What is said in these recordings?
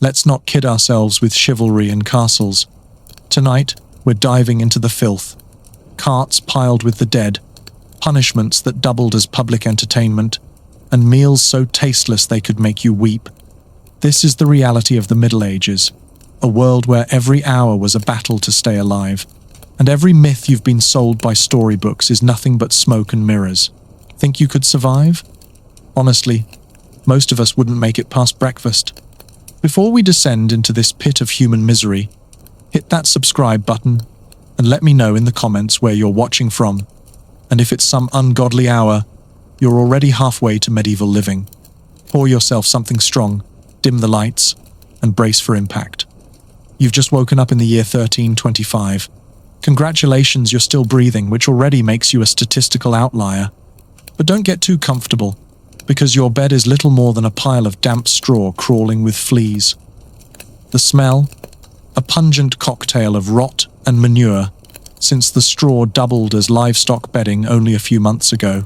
Let's not kid ourselves with chivalry and castles. Tonight, we're diving into the filth. Carts piled with the dead, punishments that doubled as public entertainment, and meals so tasteless they could make you weep. This is the reality of the Middle Ages, a world where every hour was a battle to stay alive, and every myth you've been sold by storybooks is nothing but smoke and mirrors. Think you could survive? Honestly, most of us wouldn't make it past breakfast. Before we descend into this pit of human misery, hit that subscribe button and let me know in the comments where you're watching from. And if it's some ungodly hour, you're already halfway to medieval living. Pour yourself something strong, dim the lights, and brace for impact. You've just woken up in the year 1325. Congratulations, you're still breathing, which already makes you a statistical outlier. But don't get too comfortable, because your bed is little more than a pile of damp straw crawling with fleas. The smell? A pungent cocktail of rot and manure, since the straw doubled as livestock bedding only a few months ago.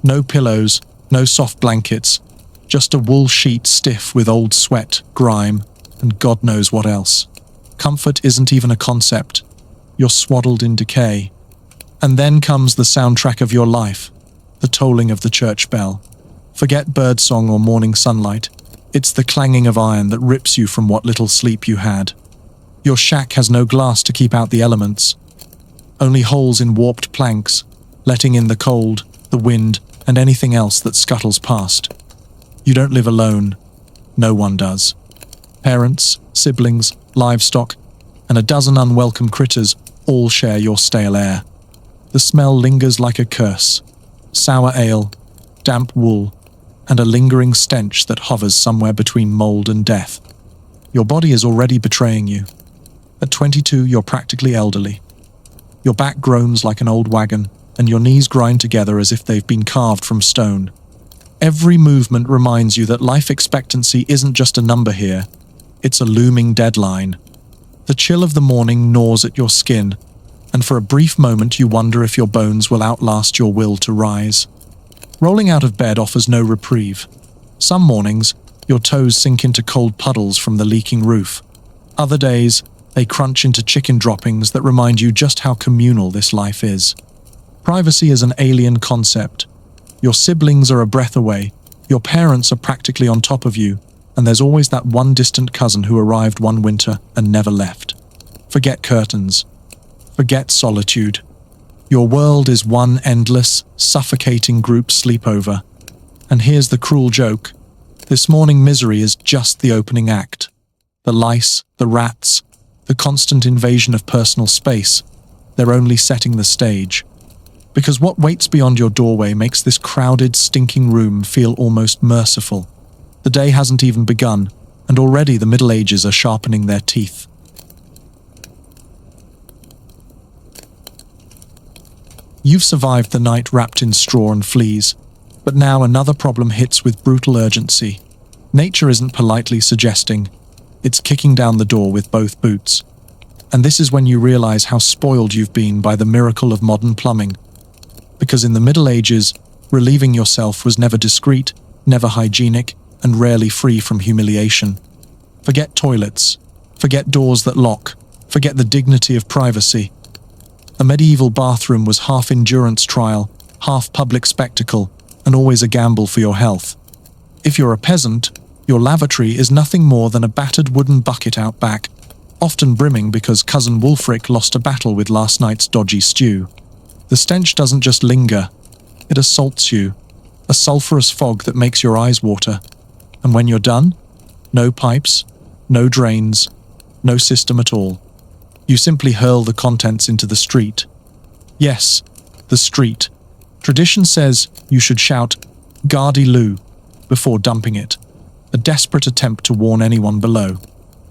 No pillows, no soft blankets, just a wool sheet stiff with old sweat, grime, and God knows what else. Comfort isn't even a concept. You're swaddled in decay. And then comes the soundtrack of your life, the tolling of the church bell. Forget birdsong or morning sunlight. It's the clanging of iron that rips you from what little sleep you had. Your shack has no glass to keep out the elements, only holes in warped planks, letting in the cold, the wind, and anything else that scuttles past. You don't live alone. No one does. Parents, siblings, livestock, and a dozen unwelcome critters all share your stale air. The smell lingers like a curse. Sour ale, damp wool, and a lingering stench that hovers somewhere between mold and death. Your body is already betraying you. At 22, you're practically elderly. Your back groans like an old wagon, and your knees grind together as if they've been carved from stone. Every movement reminds you that life expectancy isn't just a number here, it's a looming deadline. The chill of the morning gnaws at your skin, and for a brief moment you wonder if your bones will outlast your will to rise. Rolling out of bed offers no reprieve. Some mornings, your toes sink into cold puddles from the leaking roof. Other days, they crunch into chicken droppings that remind you just how communal this life is. Privacy is an alien concept. Your siblings are a breath away, your parents are practically on top of you, and there's always that one distant cousin who arrived one winter and never left. Forget curtains. Forget solitude. Your world is one endless, suffocating group sleepover. And here's the cruel joke. This morning misery is just the opening act. The lice, the rats, the constant invasion of personal space, they're only setting the stage. Because what waits beyond your doorway makes this crowded, stinking room feel almost merciful. The day hasn't even begun, and already the Middle Ages are sharpening their teeth. You've survived the night wrapped in straw and fleas, but now another problem hits with brutal urgency. Nature isn't politely suggesting, it's kicking down the door with both boots. And this is when you realize how spoiled you've been by the miracle of modern plumbing. Because in the Middle Ages, relieving yourself was never discreet, never hygienic, and rarely free from humiliation. Forget toilets, forget doors that lock, forget the dignity of privacy. A medieval bathroom was half endurance trial, half public spectacle, and always a gamble for your health. If you're a peasant, your lavatory is nothing more than a battered wooden bucket out back, often brimming because cousin Wulfric lost a battle with last night's dodgy stew. The stench doesn't just linger, it assaults you, a sulphurous fog that makes your eyes water. And when you're done, no pipes, no drains, no system at all. You simply hurl the contents into the street. Yes, the street. Tradition says you should shout, "Gardy Lou," before dumping it, a desperate attempt to warn anyone below.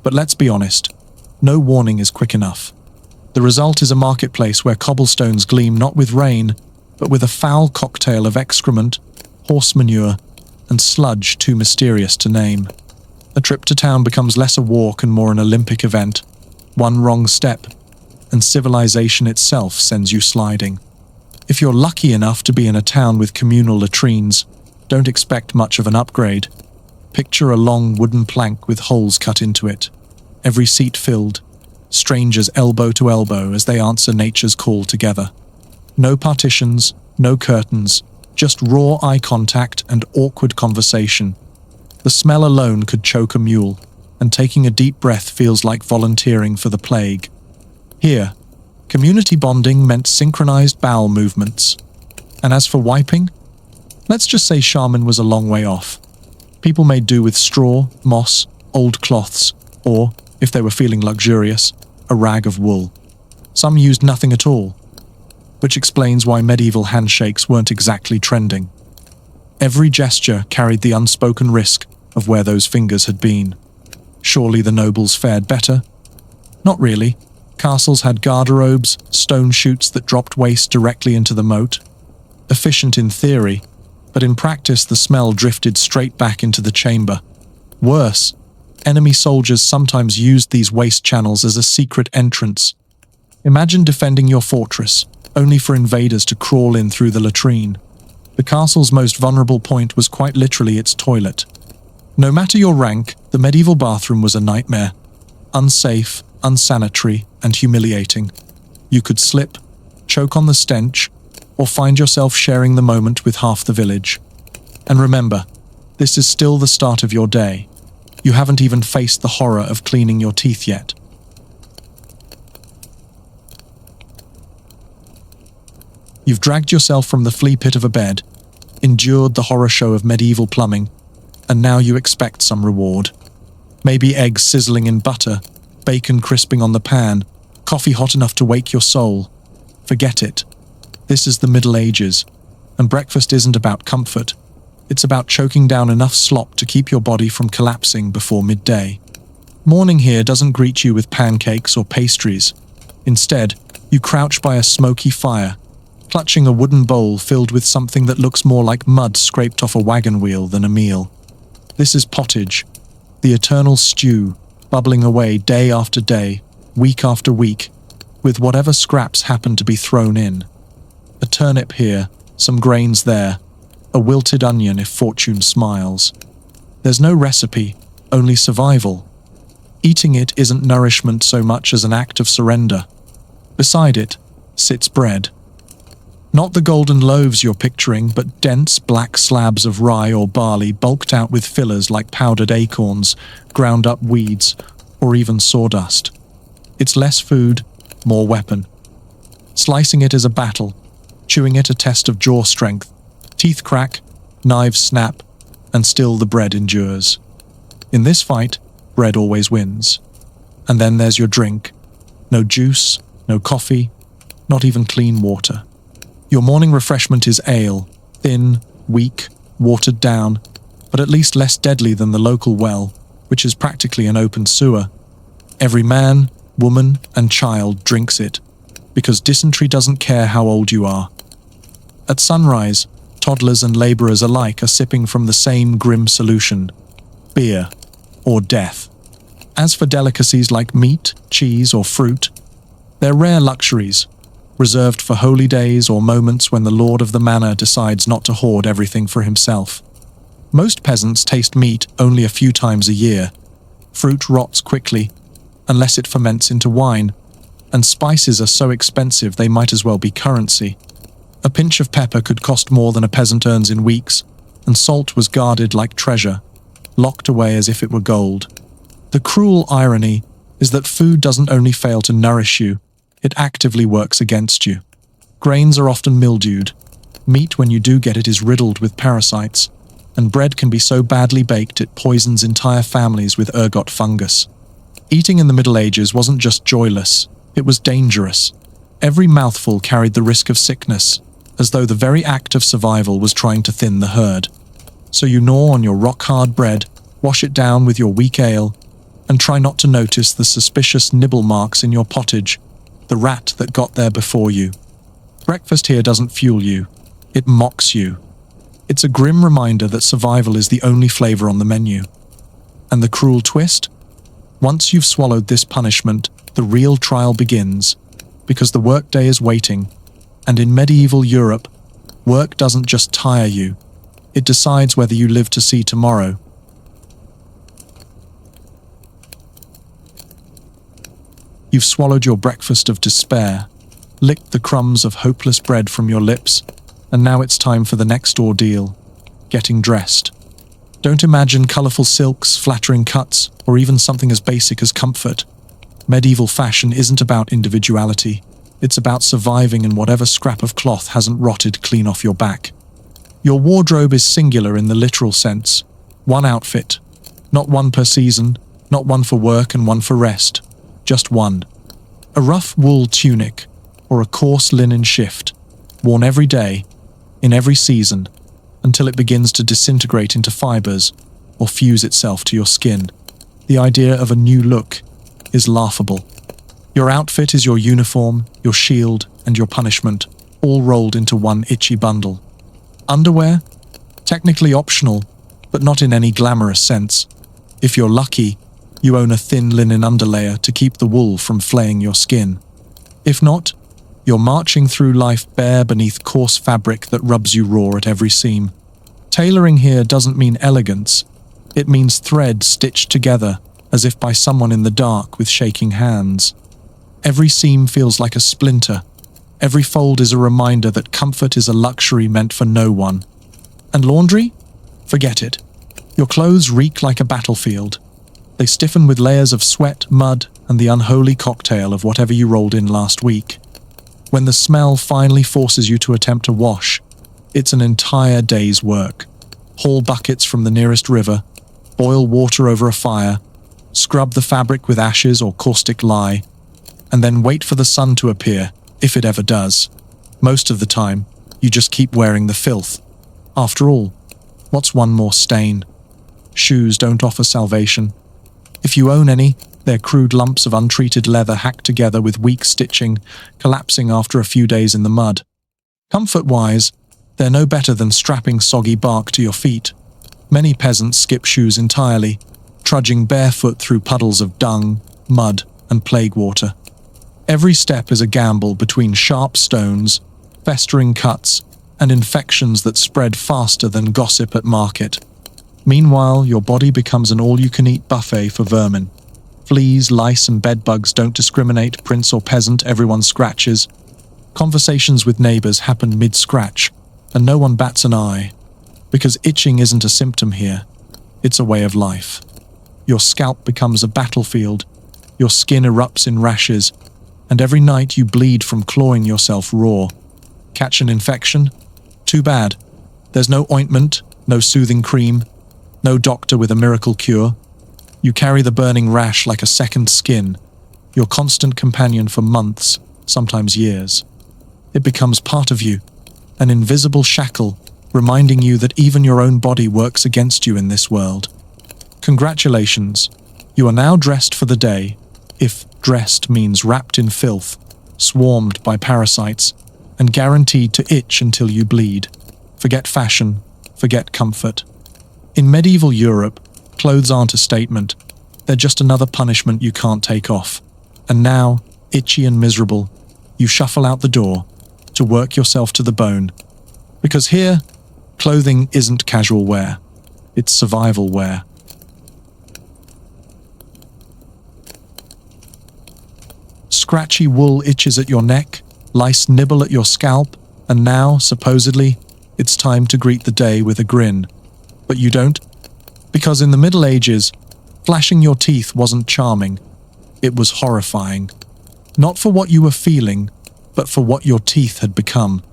But let's be honest, no warning is quick enough. The result is a marketplace where cobblestones gleam not with rain, but with a foul cocktail of excrement, horse manure, and sludge too mysterious to name. A trip to town becomes less a walk and more an Olympic event. One wrong step, and civilization itself sends you sliding. If you're lucky enough to be in a town with communal latrines, don't expect much of an upgrade. Picture a long wooden plank with holes cut into it, every seat filled, strangers elbow to elbow as they answer nature's call together. No partitions, no curtains, just raw eye contact and awkward conversation. The smell alone could choke a mule, and taking a deep breath feels like volunteering for the plague. Here, community bonding meant synchronized bowel movements. And as for wiping, let's just say shaman was a long way off. People made do with straw, moss, old cloths, or, if they were feeling luxurious, a rag of wool. Some used nothing at all, which explains why medieval handshakes weren't exactly trending. Every gesture carried the unspoken risk of where those fingers had been. Surely the nobles fared better? Not really. Castles had garderobes, stone chutes that dropped waste directly into the moat. Efficient in theory, but in practice the smell drifted straight back into the chamber. Worse, enemy soldiers sometimes used these waste channels as a secret entrance. Imagine defending your fortress, only for invaders to crawl in through the latrine. The castle's most vulnerable point was quite literally its toilet. No matter your rank, the medieval bathroom was a nightmare. Unsafe, unsanitary, and humiliating. You could slip, choke on the stench, or find yourself sharing the moment with half the village. And remember, this is still the start of your day. You haven't even faced the horror of cleaning your teeth yet. You've dragged yourself from the flea pit of a bed, endured the horror show of medieval plumbing, and now you expect some reward. Maybe eggs sizzling in butter, bacon crisping on the pan, coffee hot enough to wake your soul. Forget it. This is the Middle Ages, and breakfast isn't about comfort. It's about choking down enough slop to keep your body from collapsing before midday. Morning here doesn't greet you with pancakes or pastries. Instead, you crouch by a smoky fire, clutching a wooden bowl filled with something that looks more like mud scraped off a wagon wheel than a meal. This is pottage, the eternal stew, bubbling away day after day, week after week, with whatever scraps happen to be thrown in. A turnip here, some grains there, a wilted onion if fortune smiles. There's no recipe, only survival. Eating it isn't nourishment so much as an act of surrender. Beside it sits bread. Not the golden loaves you're picturing, but dense black slabs of rye or barley bulked out with fillers like powdered acorns, ground up weeds, or even sawdust. It's less food, more weapon. Slicing it is a battle, chewing it a test of jaw strength. Teeth crack, knives snap, and still the bread endures. In this fight, bread always wins. And then there's your drink. No juice, no coffee, not even clean water. Your morning refreshment is ale, thin, weak, watered down, but at least less deadly than the local well, which is practically an open sewer. Every man, woman, and child drinks it, because dysentery doesn't care how old you are. At sunrise, toddlers and laborers alike are sipping from the same grim solution: beer, or death. As for delicacies like meat, cheese, or fruit, they're rare luxuries, reserved for holy days or moments when the lord of the manor decides not to hoard everything for himself. Most peasants taste meat only a few times a year. Fruit rots quickly, unless it ferments into wine, and spices are so expensive they might as well be currency. A pinch of pepper could cost more than a peasant earns in weeks, and salt was guarded like treasure, locked away as if it were gold. The cruel irony is that food doesn't only fail to nourish you, it actively works against you. Grains are often mildewed. Meat, when you do get it, is riddled with parasites, and bread can be so badly baked it poisons entire families with ergot fungus. Eating in the Middle Ages wasn't just joyless, it was dangerous. Every mouthful carried the risk of sickness, as though the very act of survival was trying to thin the herd. So you gnaw on your rock-hard bread, wash it down with your weak ale, and try not to notice the suspicious nibble marks in your pottage, the rat that got there before you. Breakfast here doesn't fuel you, it mocks you. It's a grim reminder that survival is the only flavor on the menu. And the cruel twist? Once you've swallowed this punishment, the real trial begins, because the workday is waiting. And in medieval Europe, work doesn't just tire you, it decides whether you live to see tomorrow. You've swallowed your breakfast of despair, licked the crumbs of hopeless bread from your lips, and now it's time for the next ordeal, getting dressed. Don't imagine colourful silks, flattering cuts, or even something as basic as comfort. Medieval fashion isn't about individuality. It's about surviving in whatever scrap of cloth hasn't rotted clean off your back. Your wardrobe is singular in the literal sense. One outfit. Not one per season, not one for work and one for rest. Just one. A rough wool tunic, or a coarse linen shift, worn every day, in every season, until it begins to disintegrate into fibers or fuse itself to your skin. The idea of a new look is laughable. Your outfit is your uniform, your shield, and your punishment, all rolled into one itchy bundle. Underwear? Technically optional, but not in any glamorous sense. If you're lucky, you own a thin linen underlayer to keep the wool from flaying your skin. If not, you're marching through life bare beneath coarse fabric that rubs you raw at every seam. Tailoring here doesn't mean elegance. It means thread stitched together, as if by someone in the dark with shaking hands. Every seam feels like a splinter. Every fold is a reminder that comfort is a luxury meant for no one. And laundry? Forget it. Your clothes reek like a battlefield. They stiffen with layers of sweat, mud, and the unholy cocktail of whatever you rolled in last week. When the smell finally forces you to attempt to wash, it's an entire day's work. Haul buckets from the nearest river, boil water over a fire, scrub the fabric with ashes or caustic lye, and then wait for the sun to appear, if it ever does. Most of the time, you just keep wearing the filth. After all, what's one more stain? Shoes don't offer salvation. If you own any, they're crude lumps of untreated leather hacked together with weak stitching, collapsing after a few days in the mud. Comfort-wise, they're no better than strapping soggy bark to your feet. Many peasants skip shoes entirely, trudging barefoot through puddles of dung, mud, and plague water. Every step is a gamble between sharp stones, festering cuts, and infections that spread faster than gossip at market. Meanwhile, your body becomes an all-you-can-eat buffet for vermin. Fleas, lice, and bedbugs don't discriminate, prince or peasant, everyone scratches. Conversations with neighbors happen mid-scratch, and no one bats an eye. Because itching isn't a symptom here, it's a way of life. Your scalp becomes a battlefield, your skin erupts in rashes, and every night you bleed from clawing yourself raw. Catch an infection? Too bad. There's no ointment, no soothing cream, no doctor with a miracle cure. You carry the burning rash like a second skin, your constant companion for months, sometimes years. It becomes part of you, an invisible shackle, reminding you that even your own body works against you in this world. Congratulations, you are now dressed for the day, if dressed means wrapped in filth, swarmed by parasites, and guaranteed to itch until you bleed. Forget fashion, forget comfort. In medieval Europe, clothes aren't a statement, they're just another punishment you can't take off. And now, itchy and miserable, you shuffle out the door to work yourself to the bone. Because here, clothing isn't casual wear, it's survival wear. Scratchy wool itches at your neck, lice nibble at your scalp, and now, supposedly, it's time to greet the day with a grin. But you don't, because in the Middle Ages, flashing your teeth wasn't charming, it was horrifying. Not for what you were feeling, but for what your teeth had become.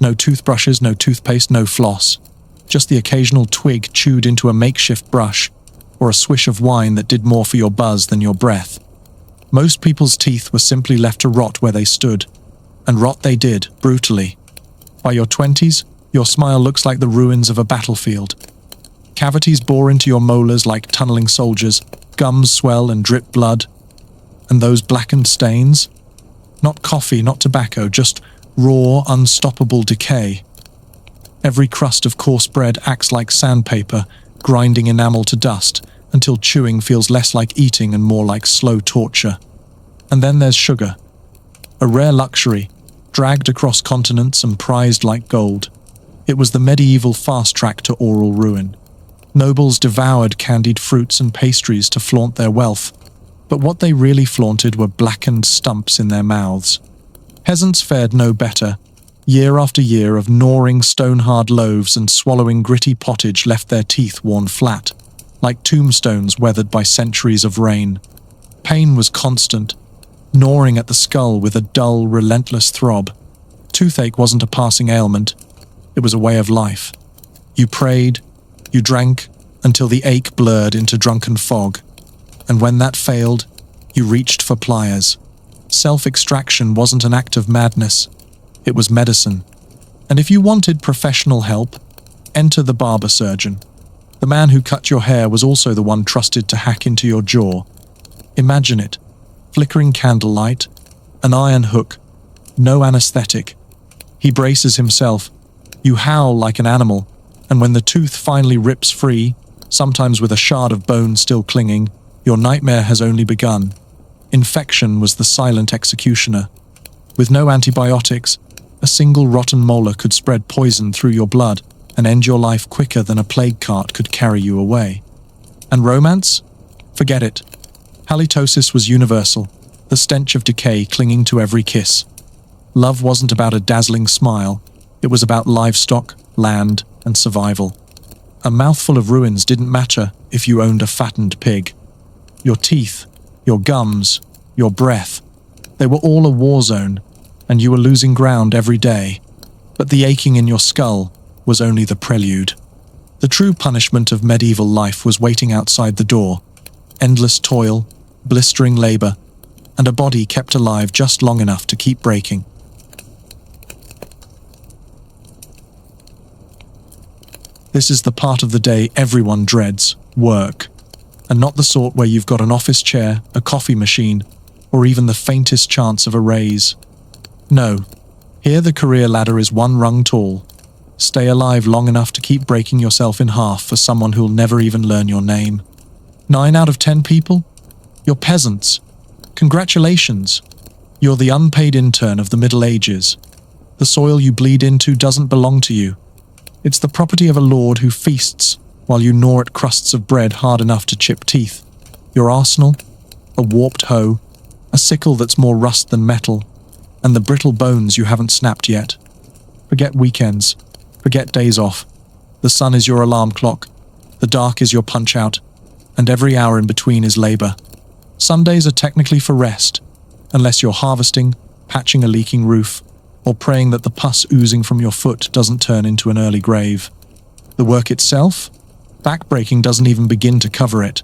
No toothbrushes, no toothpaste, no floss, just the occasional twig chewed into a makeshift brush, or a swish of wine that did more for your buzz than your breath. Most people's teeth were simply left to rot where they stood, and rot they did, brutally. By your 20s, your smile looks like the ruins of a battlefield. Cavities bore into your molars like tunneling soldiers, gums swell and drip blood. And those blackened stains? Not coffee, not tobacco, just raw, unstoppable decay. Every crust of coarse bread acts like sandpaper, grinding enamel to dust, until chewing feels less like eating and more like slow torture. And then there's sugar, a rare luxury, dragged across continents and prized like gold. It was the medieval fast track to oral ruin. Nobles devoured candied fruits and pastries to flaunt their wealth. But what they really flaunted were blackened stumps in their mouths. Peasants fared no better. Year after year of gnawing stone-hard loaves and swallowing gritty pottage left their teeth worn flat, like tombstones weathered by centuries of rain. Pain was constant, gnawing at the skull with a dull, relentless throb. Toothache wasn't a passing ailment, it was a way of life. You prayed, you drank, until the ache blurred into drunken fog. And when that failed, you reached for pliers. Self-extraction wasn't an act of madness, it was medicine. And if you wanted professional help, enter the barber surgeon. The man who cut your hair was also the one trusted to hack into your jaw. Imagine it, flickering candlelight, an iron hook, no anesthetic. He braces himself, you howl like an animal, and when the tooth finally rips free, sometimes with a shard of bone still clinging, your nightmare has only begun. Infection was the silent executioner. With no antibiotics, a single rotten molar could spread poison through your blood and end your life quicker than a plague cart could carry you away. And romance? Forget it. Halitosis was universal, the stench of decay clinging to every kiss. Love wasn't about a dazzling smile, it was about livestock, land, and survival. A mouthful of ruins didn't matter if you owned a fattened pig. Your teeth, your gums, your breath, they were all a war zone, and you were losing ground every day. But the aching in your skull was only the prelude. The true punishment of medieval life was waiting outside the door. Endless toil, blistering labor, and a body kept alive just long enough to keep breaking. This is the part of the day everyone dreads, work. And not the sort where you've got an office chair, a coffee machine, or even the faintest chance of a raise. No, here the career ladder is one rung tall. Stay alive long enough to keep breaking yourself in half for someone who'll never even learn your name. 9 out of 10 people? You're peasants. Congratulations. You're the unpaid intern of the Middle Ages. The soil you bleed into doesn't belong to you. It's the property of a lord who feasts while you gnaw at crusts of bread hard enough to chip teeth. Your arsenal? A warped hoe, a sickle that's more rust than metal, and the brittle bones you haven't snapped yet. Forget weekends. Forget days off. The sun is your alarm clock. The dark is your punch-out. And every hour in between is labor. Sundays are technically for rest, unless you're harvesting, patching a leaking roof, or praying that the pus oozing from your foot doesn't turn into an early grave. The work itself? Backbreaking doesn't even begin to cover it.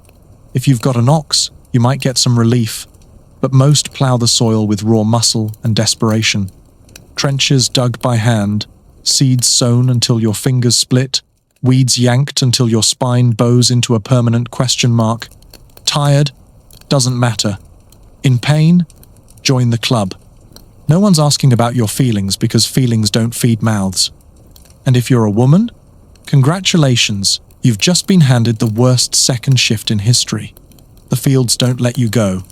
If you've got an ox, you might get some relief, but most plow the soil with raw muscle and desperation. Trenches dug by hand, seeds sown until your fingers split, weeds yanked until your spine bows into a permanent question mark. Tired? Doesn't matter. In pain? Join the club. No one's asking about your feelings because feelings don't feed mouths. And if you're a woman? Congratulations, you've just been handed the worst second shift in history. The fields don't let you go.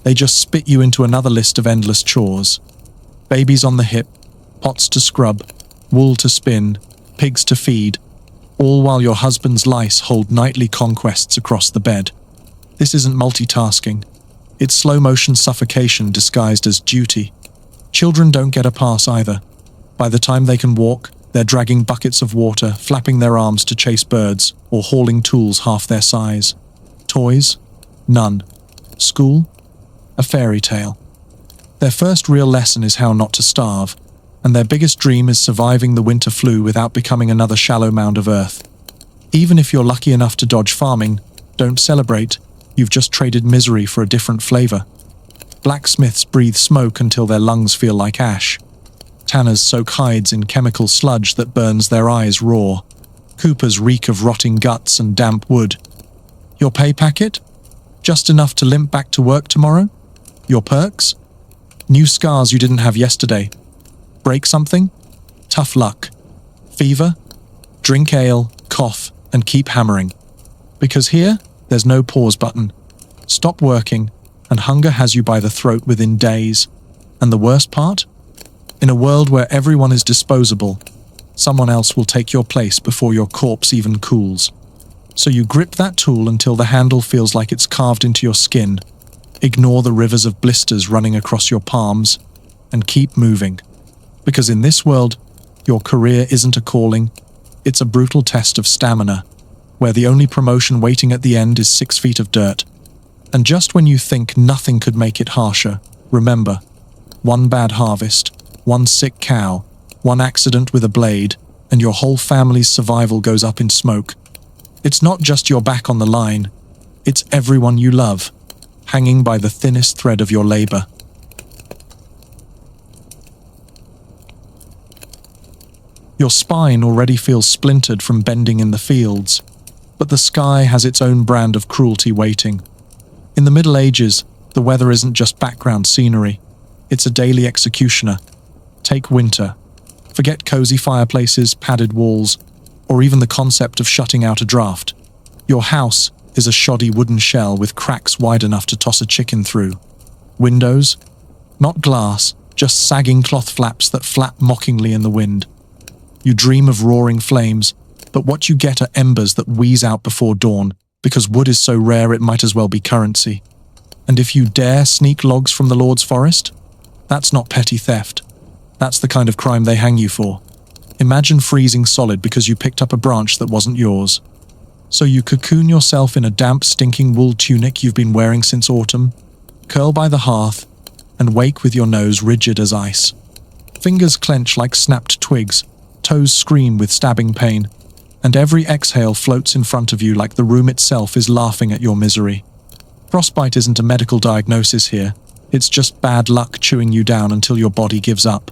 They just spit you into another list of endless chores. Babies on the hip, pots to scrub, wool to spin, pigs to feed, all while your husband's lice hold nightly conquests across the bed. This isn't multitasking. It's slow-motion suffocation disguised as duty. Children don't get a pass either. By the time they can walk, they're dragging buckets of water, flapping their arms to chase birds, or hauling tools half their size. Toys? None. School? A fairy tale. Their first real lesson is how not to starve, and their biggest dream is surviving the winter flu without becoming another shallow mound of earth. Even if you're lucky enough to dodge farming, don't celebrate. You've just traded misery for a different flavor. Blacksmiths breathe smoke until their lungs feel like ash. Tanners soak hides in chemical sludge that burns their eyes raw. Coopers reek of rotting guts and damp wood. Your pay packet? Just enough to limp back to work tomorrow? Your perks? New scars you didn't have yesterday. Break something? Tough luck. Fever? Drink ale, cough, and keep hammering. Because here, there's no pause button. Stop working, and hunger has you by the throat within days. And the worst part? In a world where everyone is disposable, someone else will take your place before your corpse even cools. So you grip that tool until the handle feels like it's carved into your skin. Ignore the rivers of blisters running across your palms and keep moving. Because in this world, your career isn't a calling, it's a brutal test of stamina, where the only promotion waiting at the end is 6 feet of dirt. And just when you think nothing could make it harsher, remember, one bad harvest, one sick cow, one accident with a blade, and your whole family's survival goes up in smoke. It's not just your back on the line, it's everyone you love, hanging by the thinnest thread of your labor. Your spine already feels splintered from bending in the fields, but the sky has its own brand of cruelty waiting. In the Middle Ages, the weather isn't just background scenery, it's a daily executioner. Take winter. Forget cozy fireplaces, padded walls, or even the concept of shutting out a draft. Your house is a shoddy wooden shell with cracks wide enough to toss a chicken through. Windows? Not glass, just sagging cloth flaps that flap mockingly in the wind. You dream of roaring flames, but what you get are embers that wheeze out before dawn, because wood is so rare it might as well be currency. And if you dare sneak logs from the Lord's forest, that's not petty theft. That's the kind of crime they hang you for. Imagine freezing solid because you picked up a branch that wasn't yours. So you cocoon yourself in a damp, stinking wool tunic you've been wearing since autumn, curl by the hearth, and wake with your nose rigid as ice. Fingers clench like snapped twigs, toes scream with stabbing pain, and every exhale floats in front of you like the room itself is laughing at your misery. Frostbite isn't a medical diagnosis here, it's just bad luck chewing you down until your body gives up.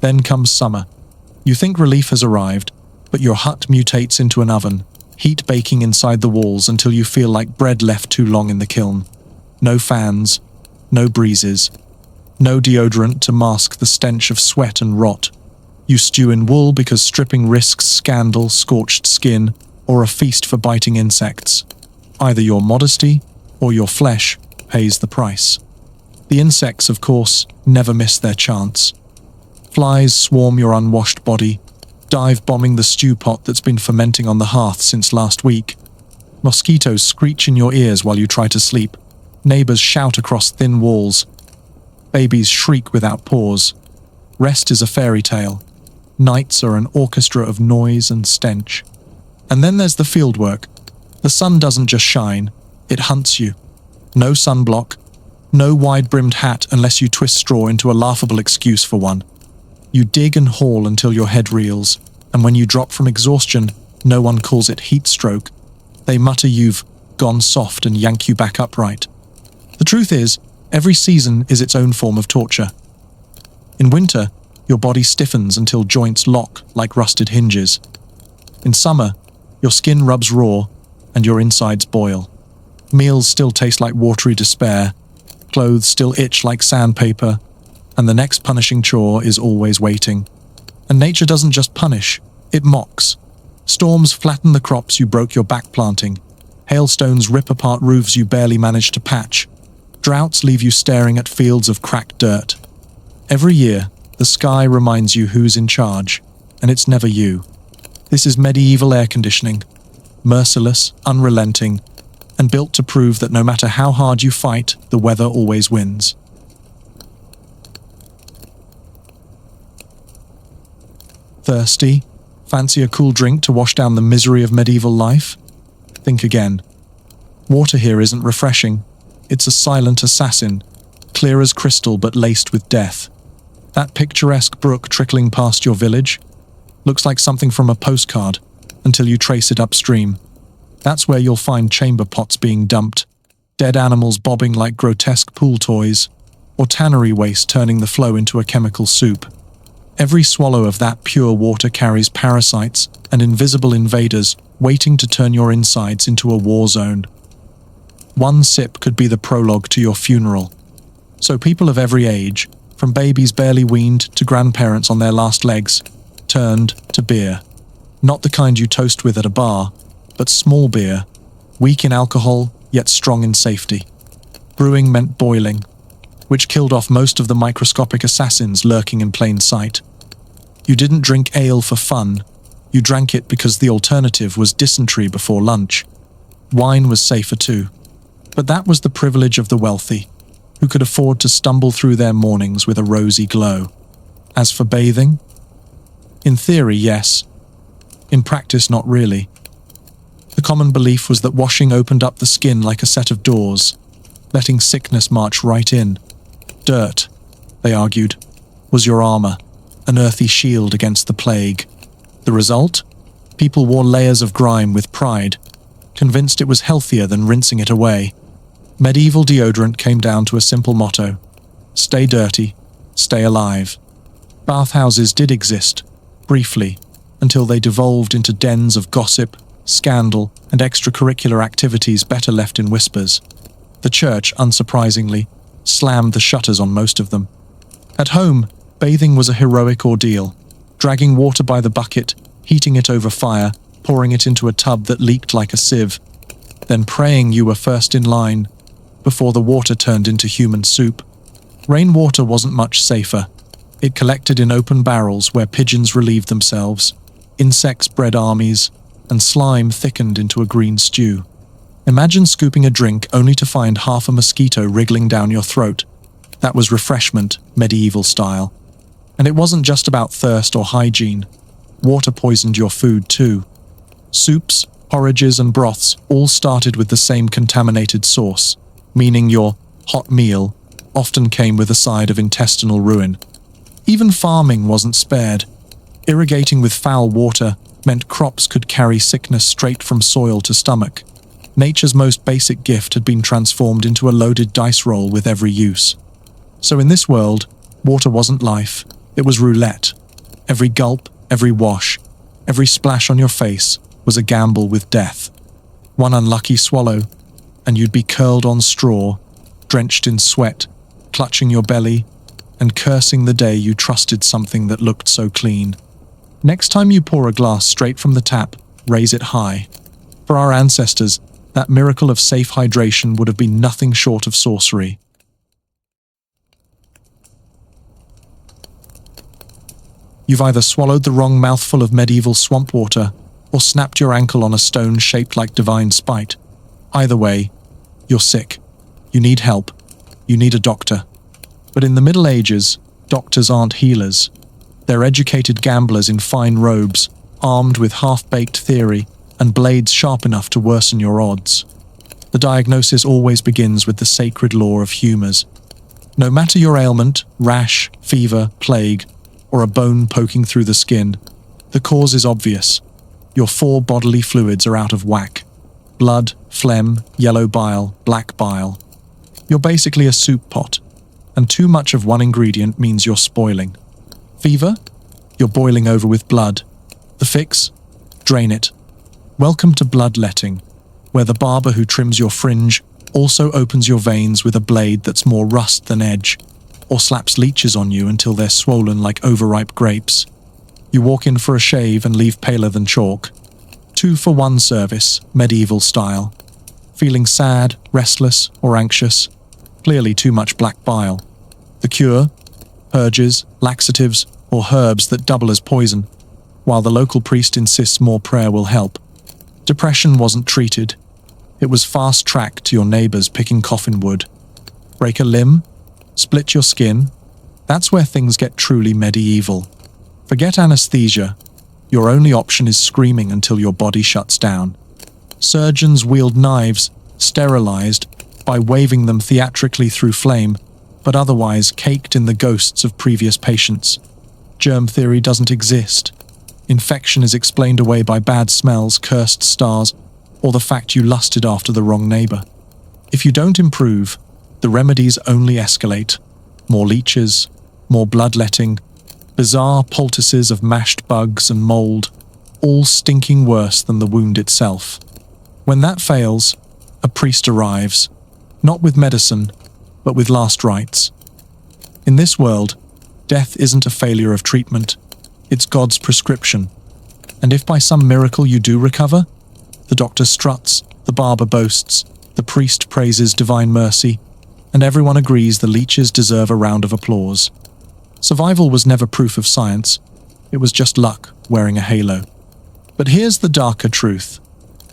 Then comes summer. You think relief has arrived, but your hut mutates into an oven, heat baking inside the walls until you feel like bread left too long in the kiln. No fans, no breezes, no deodorant to mask the stench of sweat and rot. You stew in wool because stripping risks scandal, scorched skin, or a feast for biting insects. Either your modesty or your flesh pays the price. The insects, of course, never miss their chance. Flies swarm your unwashed body, dive-bombing the stew pot that's been fermenting on the hearth since last week. Mosquitoes screech in your ears while you try to sleep. Neighbors shout across thin walls. Babies shriek without pause. Rest is a fairy tale. Nights are an orchestra of noise and stench. And then there's the fieldwork. The sun doesn't just shine, it hunts you. No sunblock, no wide-brimmed hat unless you twist straw into a laughable excuse for one. You dig and haul until your head reels, and when you drop from exhaustion, no one calls it heat stroke. They mutter you've gone soft and yank you back upright. The truth is, every season is its own form of torture. In winter, your body stiffens until joints lock like rusted hinges. In summer, your skin rubs raw and your insides boil. Meals still taste like watery despair, clothes still itch like sandpaper, and the next punishing chore is always waiting. And nature doesn't just punish, it mocks. Storms flatten the crops you broke your back planting. Hailstones rip apart roofs you barely managed to patch. Droughts leave you staring at fields of cracked dirt. Every year, the sky reminds you who's in charge, and it's never you. This is medieval air conditioning, merciless, unrelenting, and built to prove that no matter how hard you fight, the weather always wins. Thirsty? Fancy a cool drink to wash down the misery of medieval life? Think again. Water here isn't refreshing. It's a silent assassin, clear as crystal but laced with death. That picturesque brook trickling past your village looks like something from a postcard until you trace it upstream. That's where you'll find chamber pots being dumped, dead animals bobbing like grotesque pool toys, or tannery waste turning the flow into a chemical soup. Every swallow of that pure water carries parasites and invisible invaders waiting to turn your insides into a war zone. One sip could be the prologue to your funeral. So people of every age, from babies barely weaned to grandparents on their last legs, turned to beer. Not the kind you toast with at a bar, but small beer, weak in alcohol, yet strong in safety. Brewing meant boiling, which killed off most of the microscopic assassins lurking in plain sight. You didn't drink ale for fun, you drank it because the alternative was dysentery before lunch. Wine was safer too. But that was the privilege of the wealthy. who could afford to stumble through their mornings with a rosy glow. As for bathing? In theory, yes. In practice, not really. The common belief was that washing opened up the skin like a set of doors, letting sickness march right in. Dirt, they argued, was your armor, an earthy shield against the plague. The result? People wore layers of grime with pride, convinced it was healthier than rinsing it away. Medieval deodorant came down to a simple motto: stay dirty, stay alive. Bathhouses did exist, briefly, until they devolved into dens of gossip, scandal, and extracurricular activities better left in whispers. The church, unsurprisingly, slammed the shutters on most of them. At home, bathing was a heroic ordeal, dragging water by the bucket, heating it over fire, pouring it into a tub that leaked like a sieve, then praying you were first in line before the water turned into human soup. Rainwater wasn't much safer. It collected in open barrels where pigeons relieved themselves, insects bred armies, and slime thickened into a green stew. Imagine scooping a drink only to find half a mosquito wriggling down your throat. That was refreshment, medieval style. And it wasn't just about thirst or hygiene. Water poisoned your food too. Soups, porridges, and broths all started with the same contaminated source, meaning your hot meal often came with a side of intestinal ruin. Even farming wasn't spared. Irrigating with foul water meant crops could carry sickness straight from soil to stomach. Nature's most basic gift had been transformed into a loaded dice roll with every use. So in this world, water wasn't life, it was roulette. Every gulp, every wash, every splash on your face was a gamble with death. One unlucky swallow, and you'd be curled on straw, drenched in sweat, clutching your belly, and cursing the day you trusted something that looked so clean. Next time you pour a glass straight from the tap, raise it high. For our ancestors, that miracle of safe hydration would have been nothing short of sorcery. You've either swallowed the wrong mouthful of medieval swamp water or snapped your ankle on a stone shaped like divine spite. Either way, you're sick. You need help. You need a doctor. But in the Middle Ages, doctors aren't healers. They're educated gamblers in fine robes, armed with half-baked theory and blades sharp enough to worsen your odds. The diagnosis always begins with the sacred law of humours. No matter your ailment, rash, fever, plague, or a bone poking through the skin, the cause is obvious. Your 4 bodily fluids are out of whack. Blood, phlegm, yellow bile, black bile. You're basically a soup pot, and too much of one ingredient means you're spoiling. Fever? You're boiling over with blood. The fix? Drain it. Welcome to bloodletting, where the barber who trims your fringe also opens your veins with a blade that's more rust than edge, or slaps leeches on you until they're swollen like overripe grapes. You walk in for a shave and leave paler than chalk. 2-for-1 service, medieval style. Feeling sad, restless, or anxious? Clearly too much black bile. The cure? Purges, laxatives, or herbs that double as poison, while the local priest insists more prayer will help. Depression wasn't treated. It was fast-tracked to your neighbours picking coffin wood. Break a limb? Split your skin? That's where things get truly medieval. Forget anesthesia. Your only option is screaming until your body shuts down. Surgeons wield knives, sterilized, by waving them theatrically through flame, but otherwise caked in the ghosts of previous patients. Germ theory doesn't exist. Infection is explained away by bad smells, cursed stars, or the fact you lusted after the wrong neighbour. If you don't improve, the remedies only escalate. More leeches, more bloodletting, bizarre poultices of mashed bugs and mould, all stinking worse than the wound itself. When that fails, a priest arrives, not with medicine, but with last rites. In this world, death isn't a failure of treatment, it's God's prescription. And if by some miracle you do recover, the doctor struts, the barber boasts, the priest praises divine mercy, and everyone agrees the leeches deserve a round of applause. Survival was never proof of science, it was just luck wearing a halo. But here's the darker truth.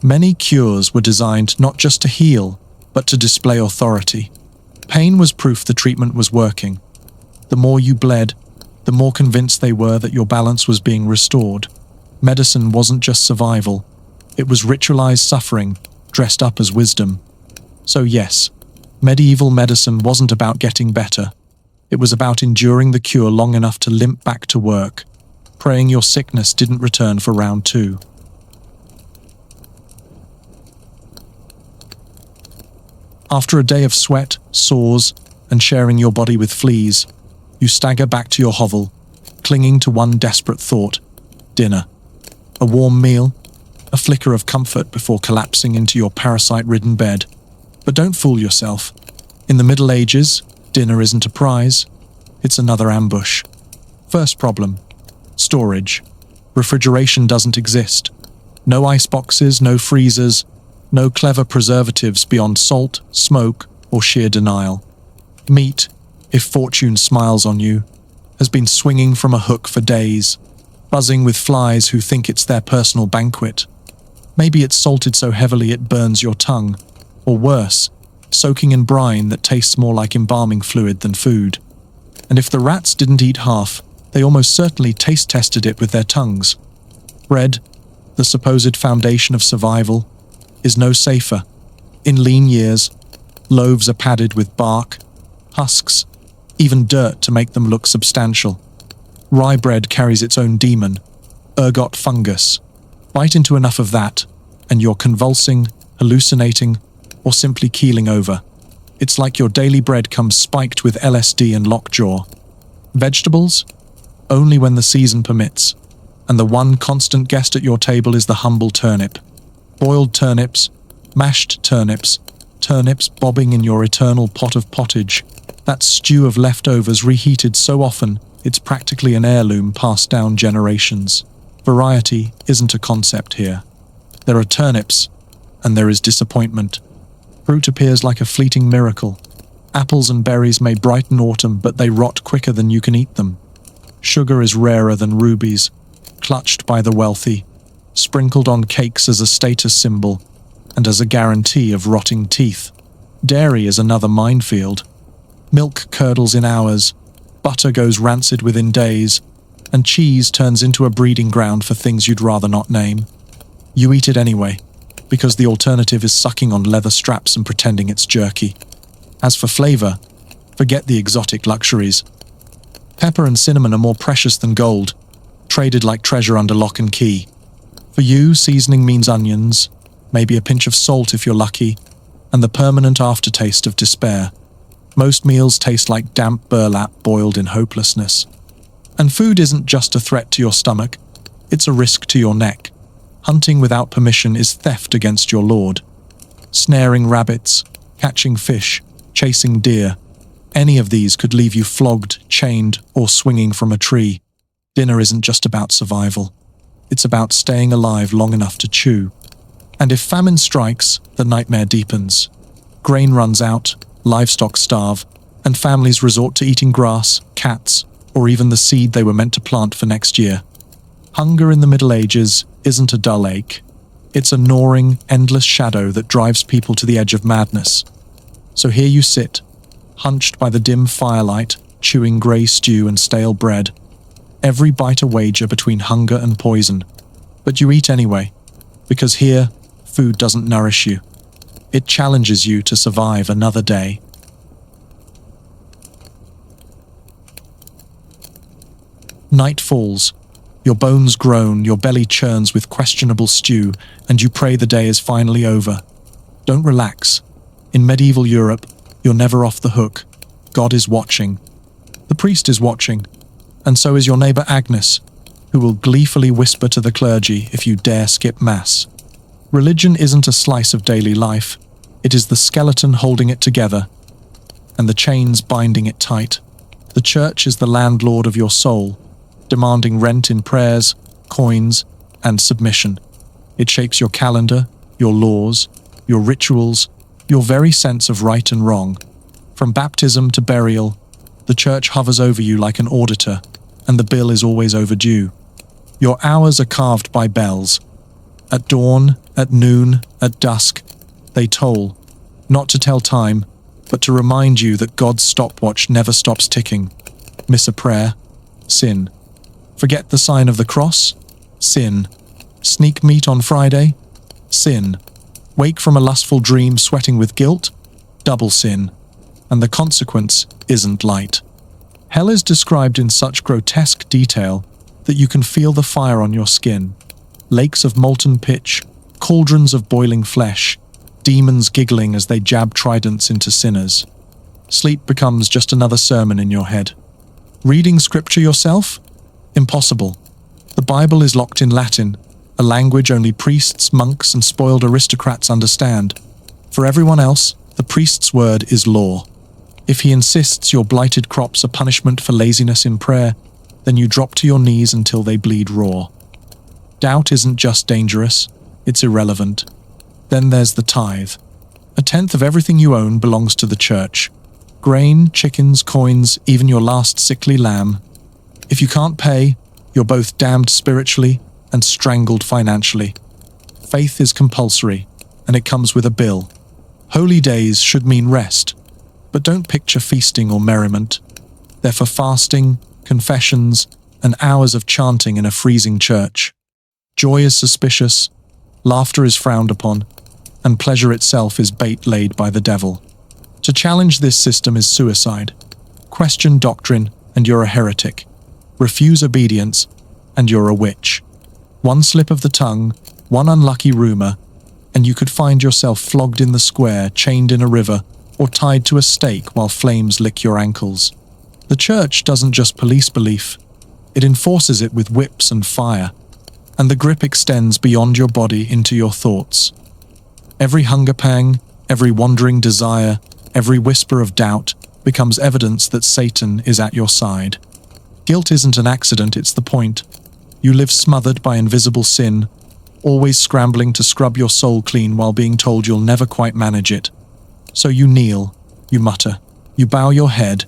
Many cures were designed not just to heal, but to display authority. Pain was proof the treatment was working. The more you bled, the more convinced they were that your balance was being restored. Medicine wasn't just survival. It was ritualized suffering, dressed up as wisdom. So yes, medieval medicine wasn't about getting better. It was about enduring the cure long enough to limp back to work, praying your sickness didn't return for round 2. After a day of sweat, sores, and sharing your body with fleas, you stagger back to your hovel, clinging to one desperate thought: dinner. A warm meal, a flicker of comfort before collapsing into your parasite-ridden bed. But don't fool yourself. In the Middle Ages, dinner isn't a prize, it's another ambush. First problem: storage. Refrigeration doesn't exist. No iceboxes, no freezers, no clever preservatives beyond salt, smoke, or sheer denial. Meat, if fortune smiles on you, has been swinging from a hook for days, buzzing with flies who think it's their personal banquet. Maybe it's salted so heavily it burns your tongue, or worse, soaking in brine that tastes more like embalming fluid than food. And if the rats didn't eat half, they almost certainly taste-tested it with their tongues. Bread, the supposed foundation of survival, is no safer. In lean years, loaves are padded with bark, husks, even dirt to make them look substantial. Rye bread carries its own demon, ergot fungus. Bite into enough of that, and you're convulsing, hallucinating, or simply keeling over. It's like your daily bread comes spiked with LSD and lockjaw. Vegetables? Only when the season permits, and the one constant guest at your table is the humble turnip. Boiled turnips, mashed turnips, turnips bobbing in your eternal pot of pottage. That stew of leftovers reheated so often, it's practically an heirloom passed down generations. Variety isn't a concept here. There are turnips, and there is disappointment. Fruit appears like a fleeting miracle. Apples and berries may brighten autumn, but they rot quicker than you can eat them. Sugar is rarer than rubies, clutched by the wealthy, sprinkled on cakes as a status symbol, and as a guarantee of rotting teeth. Dairy is another minefield. Milk curdles in hours, butter goes rancid within days, and cheese turns into a breeding ground for things you'd rather not name. You eat it anyway, because the alternative is sucking on leather straps and pretending it's jerky. As for flavor, forget the exotic luxuries. Pepper and cinnamon are more precious than gold, traded like treasure under lock and key. For you, seasoning means onions, maybe a pinch of salt if you're lucky, and the permanent aftertaste of despair. Most meals taste like damp burlap boiled in hopelessness. And food isn't just a threat to your stomach, it's a risk to your neck. Hunting without permission is theft against your lord. Snaring rabbits, catching fish, chasing deer, any of these could leave you flogged, chained, or swinging from a tree. Dinner isn't just about survival. It's about staying alive long enough to chew. And if famine strikes, the nightmare deepens. Grain runs out, livestock starve, and families resort to eating grass, cats, or even the seed they were meant to plant for next year. Hunger in the Middle Ages isn't a dull ache. It's a gnawing, endless shadow that drives people to the edge of madness. So here you sit, hunched by the dim firelight, chewing grey stew and stale bread. Every bite a wager between hunger and poison. But you eat anyway, because here, food doesn't nourish you. It challenges you to survive another day. Night falls. Your bones groan, your belly churns with questionable stew, and you pray the day is finally over. Don't relax. In medieval Europe, you're never off the hook. God is watching. The priest is watching, and so is your neighbour Agnes, who will gleefully whisper to the clergy if you dare skip Mass. Religion isn't a slice of daily life. It is the skeleton holding it together, and the chains binding it tight. The church is the landlord of your soul, demanding rent in prayers, coins, and submission. It shapes your calendar, your laws, your rituals, your very sense of right and wrong. From baptism to burial, the church hovers over you like an auditor, and the bill is always overdue. Your hours are carved by bells. At dawn, at noon, at dusk, they toll, not to tell time, but to remind you that God's stopwatch never stops ticking. Miss a prayer? Sin. Forget the sign of the cross? Sin. Sneak meat on Friday? Sin. Wake from a lustful dream sweating with guilt? Double sin. And the consequence isn't light. Hell is described in such grotesque detail that you can feel the fire on your skin. Lakes of molten pitch, cauldrons of boiling flesh, demons giggling as they jab tridents into sinners. Sleep becomes just another sermon in your head. Reading scripture yourself? Impossible. The Bible is locked in Latin, a language only priests, monks, and spoiled aristocrats understand. For everyone else, the priest's word is law. If he insists your blighted crops are punishment for laziness in prayer, then you drop to your knees until they bleed raw. Doubt isn't just dangerous, it's irrelevant. Then there's the tithe. 1/10 of everything you own belongs to the church. Grain, chickens, coins, even your last sickly lamb. If you can't pay, you're both damned spiritually and strangled financially. Faith is compulsory, and it comes with a bill. Holy days should mean rest, but don't picture feasting or merriment. They're for fasting, confessions, and hours of chanting in a freezing church. Joy is suspicious, laughter is frowned upon, and pleasure itself is bait laid by the devil. To challenge this system is suicide. Question doctrine, and you're a heretic. Refuse obedience, and you're a witch. One slip of the tongue, one unlucky rumor, and you could find yourself flogged in the square, chained in a river, or tied to a stake while flames lick your ankles. The church doesn't just police belief, it enforces it with whips and fire, and the grip extends beyond your body into your thoughts. Every hunger pang, every wandering desire, every whisper of doubt becomes evidence that Satan is at your side. Guilt isn't an accident, it's the point. You live smothered by invisible sin, always scrambling to scrub your soul clean while being told you'll never quite manage it. So you kneel, you mutter, you bow your head,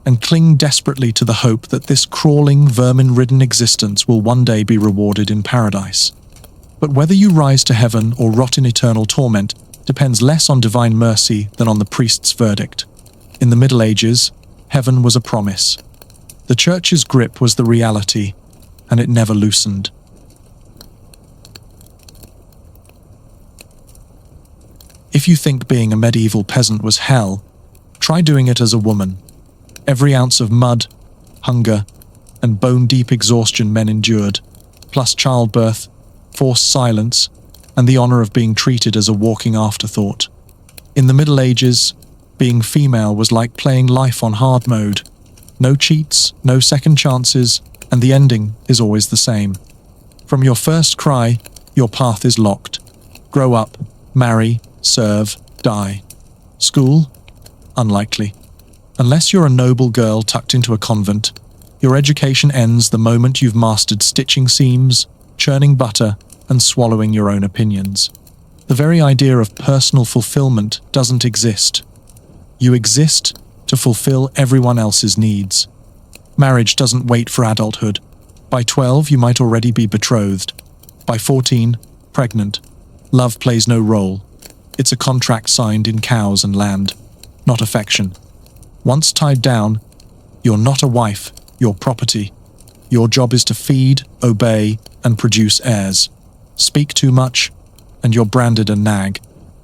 and cling desperately to the hope that this crawling, vermin-ridden existence will one day be rewarded in paradise. But whether you rise to heaven or rot in eternal torment depends less on divine mercy than on the priest's verdict. In the Middle Ages, heaven was a promise. The church's grip was the reality, and it never loosened. If you think being a medieval peasant was hell, try doing it as a woman. Every ounce of mud, hunger, and bone-deep exhaustion men endured, plus childbirth, forced silence, and the honor of being treated as a walking afterthought. In the Middle Ages, being female was like playing life on hard mode. No cheats, no second chances, and the ending is always the same. From your first cry, your path is locked. Grow up, marry, serve, die. School? Unlikely. Unless you're a noble girl tucked into a convent, your education ends the moment you've mastered stitching seams, churning butter, and swallowing your own opinions. The very idea of personal fulfillment doesn't exist. You exist to fulfill everyone else's needs. Marriage doesn't wait for adulthood. By 12, you might already be betrothed. By 14, pregnant. Love plays no role. It's a contract signed in cows and land, not affection. Once tied down, you're not a wife, you're property. Your job is to feed, obey, and produce heirs. Speak too much, and you're branded a nag.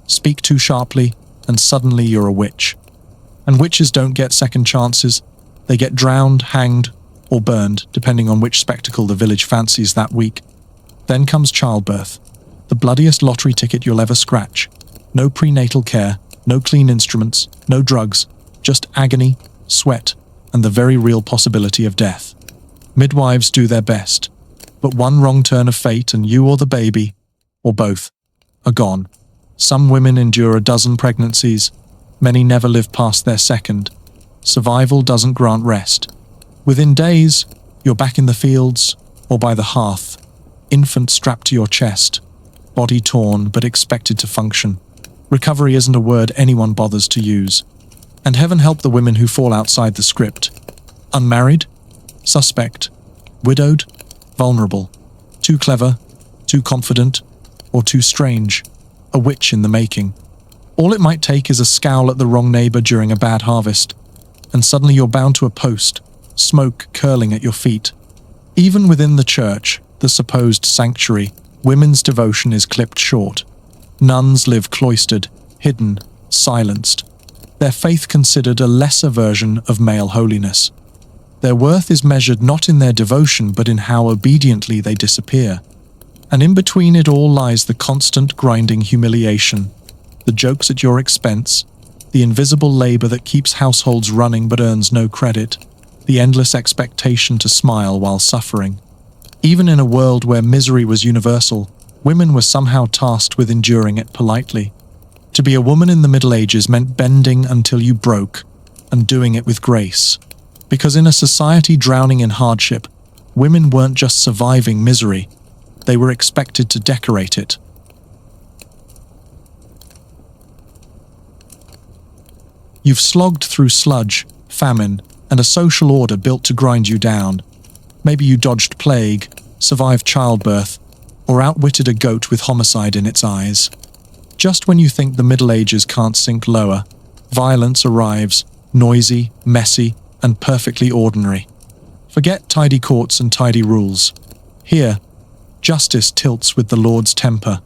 Speak too sharply, and suddenly you're a witch. And witches don't get second chances. They get drowned, hanged, or burned, depending on which spectacle the village fancies that week. Then comes childbirth, the bloodiest lottery ticket you'll ever scratch. No prenatal care, no clean instruments, no drugs, just agony, sweat, and the very real possibility of death. Midwives do their best, but one wrong turn of fate and you or the baby, or both, are gone. Some women endure a dozen pregnancies, many never live past their second. Survival doesn't grant rest. Within days, you're back in the fields or by the hearth, infant strapped to your chest, body torn but expected to function. Recovery isn't a word anyone bothers to use. And heaven help the women who fall outside the script. Unmarried, suspect, widowed, vulnerable, too clever, too confident, or too strange, a witch in the making. All it might take is a scowl at the wrong neighbor during a bad harvest, and suddenly you're bound to a post, smoke curling at your feet. Even within the church, the supposed sanctuary, women's devotion is clipped short. Nuns live cloistered, hidden, silenced. Their faith considered a lesser version of male holiness. Their worth is measured not in their devotion but in how obediently they disappear. And in between it all lies the constant grinding humiliation, the jokes at your expense, the invisible labor that keeps households running but earns no credit, the endless expectation to smile while suffering. Even in a world where misery was universal, women were somehow tasked with enduring it politely. To be a woman in the Middle Ages meant bending until you broke, and doing it with grace. Because in a society drowning in hardship, women weren't just surviving misery, they were expected to decorate it. You've slogged through sludge, famine, and a social order built to grind you down. Maybe you dodged plague, survived childbirth, or outwitted a goat with homicide in its eyes. Just when you think the Middle Ages can't sink lower, violence arrives, noisy, messy, and perfectly ordinary. Forget tidy courts and tidy rules. Here, justice tilts with the Lord's temper.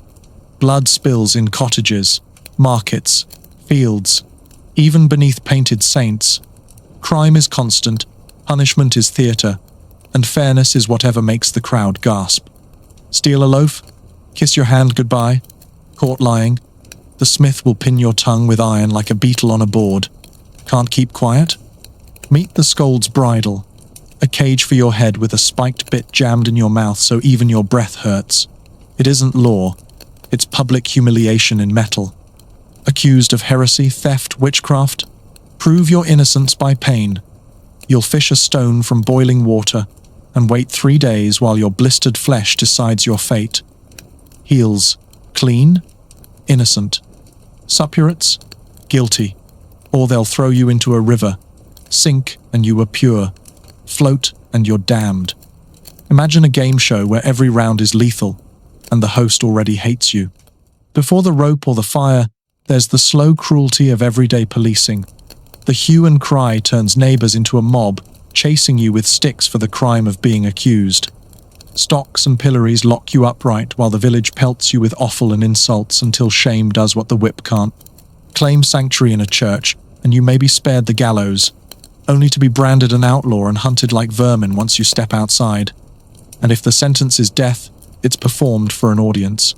Blood spills in cottages, markets, fields, even beneath painted saints. Crime is constant, punishment is theatre, and fairness is whatever makes the crowd gasp. Steal a loaf? Kiss your hand goodbye? Caught lying? The smith will pin your tongue with iron like a beetle on a board. Can't keep quiet? Meet the scold's bridle, a cage for your head with a spiked bit jammed in your mouth so even your breath hurts. It isn't law, it's public humiliation in metal. Accused of heresy, theft, witchcraft? Prove your innocence by pain. You'll fish a stone from boiling water and wait 3 days while your blistered flesh decides your fate. Heels, clean, innocent. Suppurates, guilty. Or they'll throw you into a river. Sink and you are pure. Float and you're damned. Imagine a game show where every round is lethal and the host already hates you. Before the rope or the fire, there's the slow cruelty of everyday policing. The hue and cry turns neighbors into a mob, chasing you with sticks for the crime of being accused. Stocks and pillories lock you upright while the village pelts you with offal and insults until shame does what the whip can't. Claim sanctuary in a church, and you may be spared the gallows, only to be branded an outlaw and hunted like vermin once you step outside. And if the sentence is death, it's performed for an audience.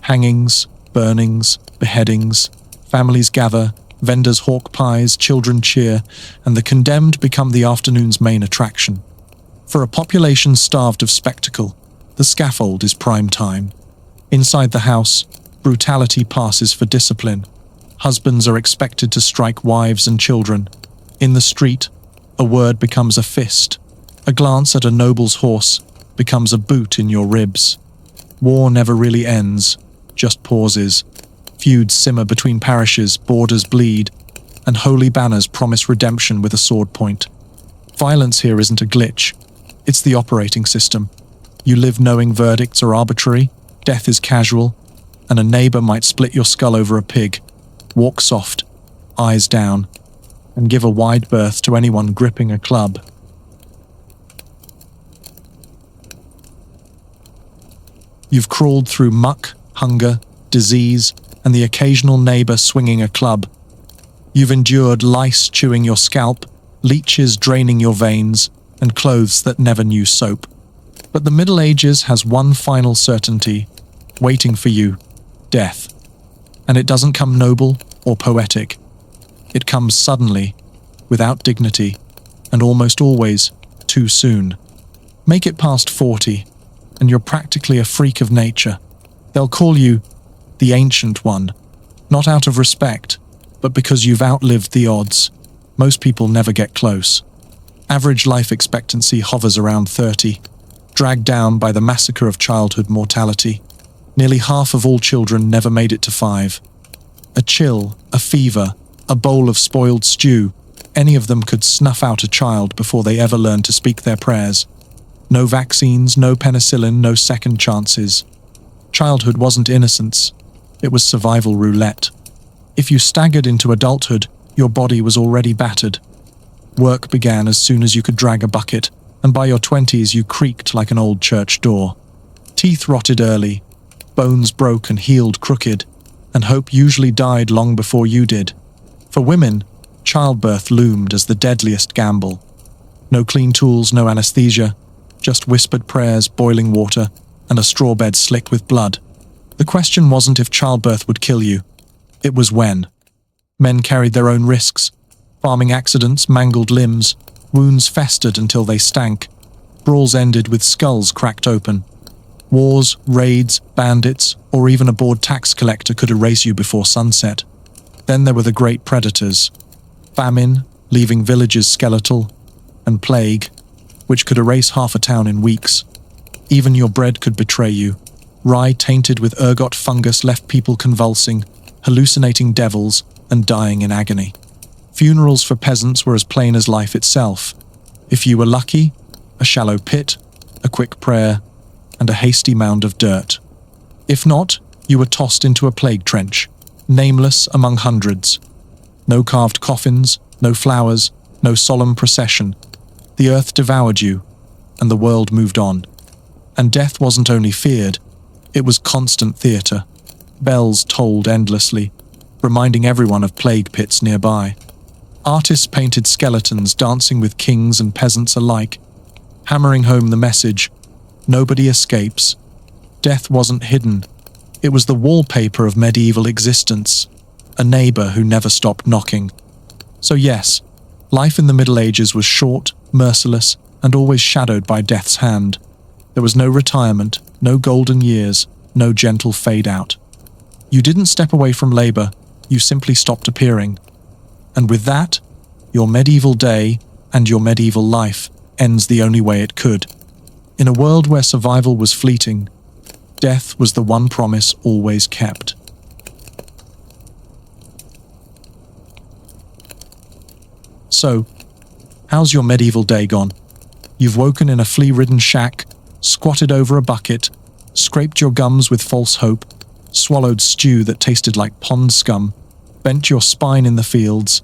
Hangings, burnings, beheadings, families gather, vendors hawk pies, children cheer, and the condemned become the afternoon's main attraction. For a population starved of spectacle, the scaffold is prime time. Inside the house, brutality passes for discipline. Husbands are expected to strike wives and children. In the street, a word becomes a fist. A glance at a noble's horse becomes a boot in your ribs. War never really ends, just pauses. Feuds simmer between parishes, borders bleed, and holy banners promise redemption with a sword point. Violence here isn't a glitch. It's the operating system. You live knowing verdicts are arbitrary, death is casual, and a neighbor might split your skull over a pig. Walk soft, eyes down, and give a wide berth to anyone gripping a club. You've crawled through muck, hunger, disease, and the occasional neighbor swinging a club. You've endured lice chewing your scalp, leeches draining your veins, and clothes that never knew soap. But the Middle Ages has one final certainty, waiting for you, death. And it doesn't come noble or poetic. It comes suddenly, without dignity, and almost always too soon. Make it past 40, and you're practically a freak of nature. They'll call you the Ancient One, not out of respect, but because you've outlived the odds. Most people never get close. Average life expectancy hovers around 30, dragged down by the massacre of childhood mortality. Nearly half of all children never made it to 5. A chill, a fever, a bowl of spoiled stew, any of them could snuff out a child before they ever learned to speak their prayers. No vaccines, no penicillin, no second chances. Childhood wasn't innocence, it was survival roulette. If you staggered into adulthood, your body was already battered. Work began as soon as you could drag a bucket, and by your 20s you creaked like an old church door. Teeth rotted early, bones broke and healed crooked, and hope usually died long before you did. For women, childbirth loomed as the deadliest gamble. No clean tools, no anesthesia, just whispered prayers, boiling water, and a straw bed slick with blood. The question wasn't if childbirth would kill you. It was when. Men carried their own risks. Farming accidents, mangled limbs, wounds festered until they stank. Brawls ended with skulls cracked open. Wars, raids, bandits, or even a bored tax collector could erase you before sunset. Then there were the great predators. Famine, leaving villages skeletal, and plague, which could erase half a town in weeks. Even your bread could betray you. Rye tainted with ergot fungus left people convulsing, hallucinating devils, and dying in agony. Funerals for peasants were as plain as life itself. If you were lucky, a shallow pit, a quick prayer, and a hasty mound of dirt. If not, you were tossed into a plague trench, nameless among hundreds. No carved coffins, no flowers, no solemn procession. The earth devoured you, and the world moved on. And death wasn't only feared, it was constant theatre. Bells tolled endlessly, reminding everyone of plague pits nearby. Artists painted skeletons dancing with kings and peasants alike, hammering home the message, nobody escapes. Death wasn't hidden. It was the wallpaper of medieval existence, a neighbour who never stopped knocking. So yes, life in the Middle Ages was short, merciless, and always shadowed by death's hand. There was no retirement, no golden years, no gentle fade-out. You didn't step away from labour, you simply stopped appearing. And with that, your medieval day and your medieval life ends the only way it could. In a world where survival was fleeting, death was the one promise always kept. So, how's your medieval day gone? You've woken in a flea-ridden shack, squatted over a bucket, scraped your gums with false hope, swallowed stew that tasted like pond scum, bent your spine in the fields,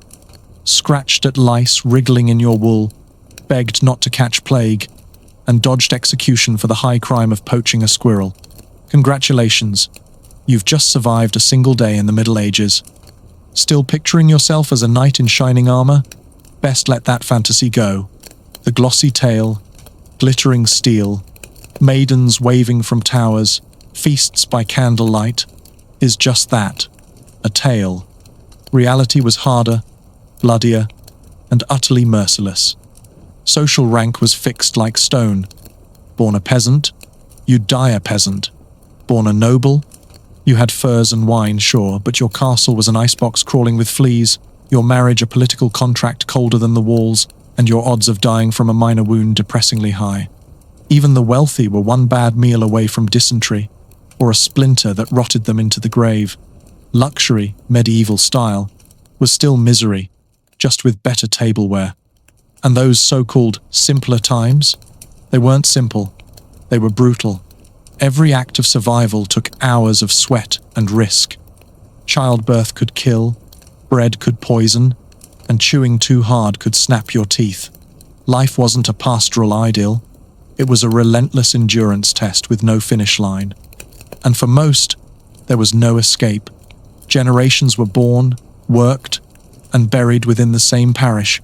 scratched at lice wriggling in your wool, begged not to catch plague, and dodged execution for the high crime of poaching a squirrel. Congratulations, you've just survived a single day in the Middle Ages. Still picturing yourself as a knight in shining armour? Best let that fantasy go. The glossy tail, glittering steel, maidens waving from towers, feasts by candlelight, is just that, a tale. Reality was harder, bloodier, and utterly merciless. Social rank was fixed like stone. Born a peasant, you'd die a peasant. Born a noble, you had furs and wine, sure, but your castle was an icebox crawling with fleas, your marriage a political contract colder than the walls, and your odds of dying from a minor wound depressingly high. Even the wealthy were one bad meal away from dysentery, or a splinter that rotted them into the grave. Luxury, medieval style, was still misery, just with better tableware. And those so-called simpler times? They weren't simple. They were brutal. Every act of survival took hours of sweat and risk. Childbirth could kill, bread could poison, and chewing too hard could snap your teeth. Life wasn't a pastoral idyll. It was a relentless endurance test with no finish line. And for most, there was no escape. Generations were born, worked, and buried within the same parish,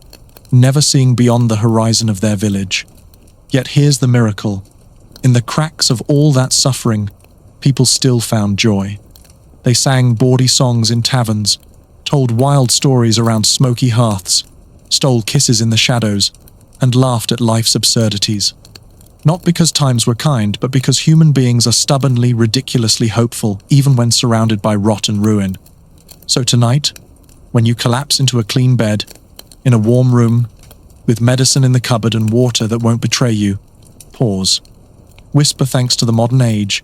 never seeing beyond the horizon of their village. Yet here's the miracle. In the cracks of all that suffering, people still found joy. They sang bawdy songs in taverns, told wild stories around smoky hearths, stole kisses in the shadows, and laughed at life's absurdities. Not because times were kind, but because human beings are stubbornly, ridiculously hopeful, even when surrounded by rot and ruin. So tonight, when you collapse into a clean bed, in a warm room, with medicine in the cupboard and water that won't betray you, pause. Whisper thanks to the modern age,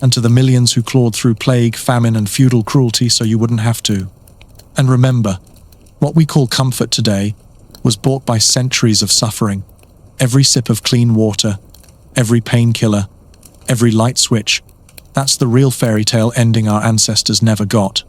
and to the millions who clawed through plague, famine, and feudal cruelty so you wouldn't have to. And remember, what we call comfort today was bought by centuries of suffering. Every sip of clean water, every painkiller, every light switch, that's the real fairy tale ending our ancestors never got.